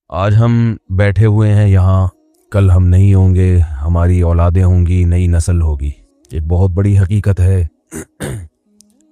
आज हम बैठे हुए हैं यहाँ, कल हम नहीं होंगे, हमारी औलादें होंगी, नई नस्ल होगी। एक बहुत बड़ी हकीकत है।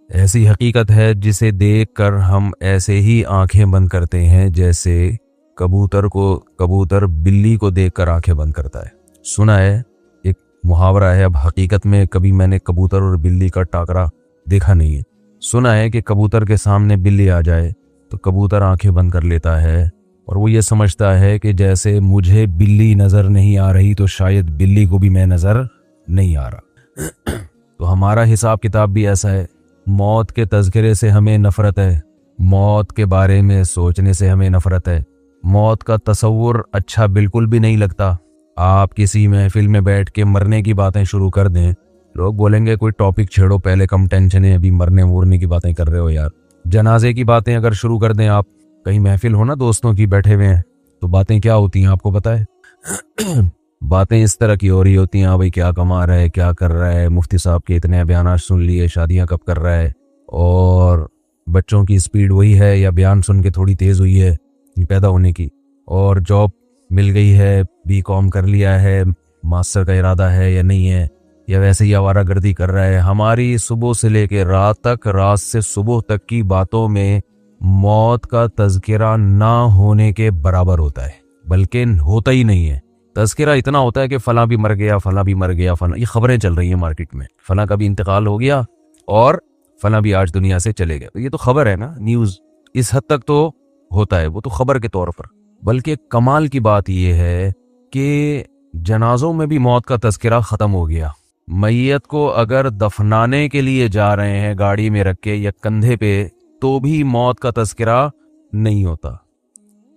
ऐसी हकीकत है जिसे देखकर हम ऐसे ही आंखें बंद करते हैं जैसे कबूतर बिल्ली को देखकर आंखें बंद करता है। सुना है, एक मुहावरा है। अब हकीकत में कभी मैंने कबूतर और बिल्ली का टाकरा देखा नहीं है। सुना है कि कबूतर के सामने बिल्ली आ जाए तो कबूतर आंखें बंद कर लेता है और वो ये समझता है कि जैसे मुझे बिल्ली नजर नहीं आ रही तो शायद बिल्ली को भी मैं नजर नहीं आ रहा। तो हमारा हिसाब किताब भी ऐसा है। मौत के तज़किरे से हमें नफरत है, मौत के बारे में सोचने से हमें नफरत है, मौत का तसव्वुर अच्छा बिल्कुल भी नहीं लगता। आप किसी महफिल में बैठ के मरने की बातें शुरू कर दें, लोग बोलेंगे कोई टॉपिक छेड़ो, पहले कम टेंशन है, अभी मरने मुरने की बातें कर रहे हो यार। जनाजे की बातें अगर शुरू कर दें, आप कहीं महफिल हो ना दोस्तों की, बैठे हुए हैं, तो बातें क्या होती हैं आपको पता है? बातें इस तरह की हो रही होती हैं, भाई क्या कमा रहा है, क्या कर रहा है, मुफ्ती साहब के इतने बयान सुन लिए, शादियां कब कर रहा है, और बच्चों की स्पीड वही है या बयान सुन के थोड़ी तेज हुई है पैदा होने की, और जॉब मिल गई है, बीकॉम कर लिया है, मास्टर का इरादा है या नहीं है, या वैसे ही आवारागर्दी कर रहा है। हमारी सुबह से लेके रात तक, रात से सुबह तक की बातों में मौत का तज़किरा ना होने के बराबर होता है, बल्कि होता ही नहीं है। तज़किरा इतना होता है कि फला भी मर गया, फला भी मर गया, फला, ये खबरें चल रही हैं मार्केट में, फला का भी इंतकाल हो गया और फला भी आज दुनिया से चले गए। तो ये तो खबर है ना, न्यूज़ इस हद तक तो होता है, वो तो खबर के तौर पर। बल्कि कमाल की बात यह है कि जनाजों में भी मौत का तज़किरा ख़त्म हो गया। मैयत को अगर दफनाने के लिए जा रहे हैं गाड़ी में रख के या कंधे पे, तो भी मौत का तज़किरा नहीं होता।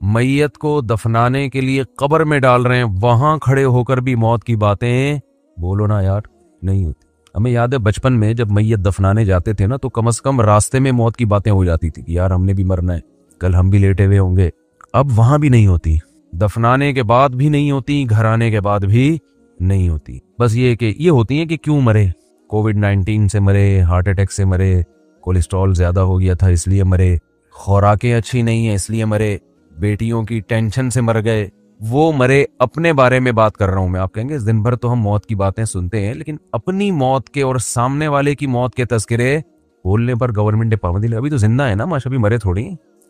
मैयत को दफनाने के लिए कब्र में डाल रहे हैं, वहां खड़े होकर भी मौत की बातें बोलो ना यार, नहीं होती। हमें याद है बचपन में जब मैयत दफनाने जाते थे ना, तो कम से कम रास्ते में मौत की बातें हो जाती थी कि यार हमने भी मरना है, कल हम भी लेटे हुए होंगे। अब वहां भी नहीं होती, दफनाने के बाद भी नहीं होती, घर आने के बाद भी नहीं होती। बस ये होती है कि क्यों मरे, कोविड-19 से मरे, हार्ट अटैक से मरे, कोलेस्ट्रॉल ज्यादा हो गया था इसलिए मरे, खुराकें अच्छी नहीं है इसलिए मरे, बेटियों की टेंशन से मर गए, वो मरे। अपने बारे में बात कर रहा हूं मैं। आप कहेंगे दिन भर तो हम मौत की बातें सुनते हैं, लेकिन अपनी मौत के और सामने वाले की मौत के तस्करे बोलने पर गवर्नमेंट ने पाबंदी लगा। अभी तो जिंदा है ना माशा, अभी मरे थोड़ी।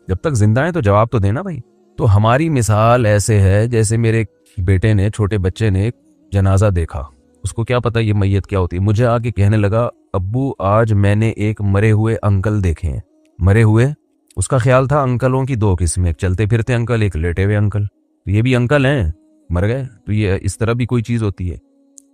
जब तक जिंदा है तो जवाब तो देना भाई। तो हमारी मिसाल ऐसे है जैसे मेरे बेटे ने, छोटे बच्चे ने जनाजा देखा, उसको क्या पता ये मैयत क्या होती है, मुझे आके कहने लगा अब्बू आज मैंने एक मरे हुए अंकल देखे हैं। मरे हुए, उसका ख्याल था अंकलों की दो किस्में, एक चलते फिरते अंकल, एक लेटे हुए अंकल। तो ये भी अंकल हैं, मर गए, तो ये इस तरह भी कोई चीज होती है।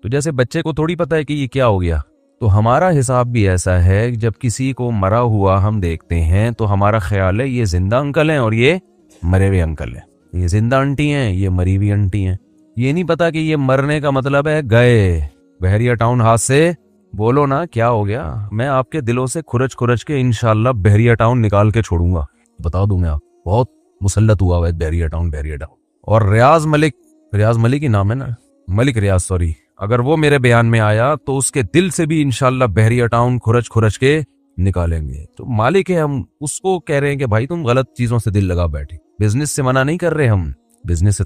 तो जैसे बच्चे को थोड़ी पता है कि ये क्या हो गया, तो हमारा हिसाब भी ऐसा है। जब किसी को मरा हुआ हम देखते हैं तो हमारा ख्याल है ये जिंदा अंकल हैं और ये मरे हुए अंकल हैं, ये जिंदा आंटी हैं, ये मरी हुई आंटी हैं। ये नहीं पता कि ये मरने का मतलब है गए। बहरिया टाउन हाथ से बोलो ना क्या हो गया, मैं आपके दिलों से खुरच खुरच के इंशाल्लाह बहरिया टाउन निकाल के छोड़ूंगा, बता दूं मैं। आप बहुत मुसल्लत हुआ है बहरिया टाउन, बहरिया टाउन। और रियाज मलिक ही नाम है ना, मलिक रियाज, सॉरी, अगर वो मेरे बयान में आया तो उसके दिल से भी इंशाल्लाह बहरिया टाउन खुरच खुरच के निकालेंगे। तो मालिक है, हम उसको कह रहे हैं कि भाई तुम गलत चीजों से दिल लगा बैठे। बिजनेस से मना नहीं कर रहे हम, बिजनेस से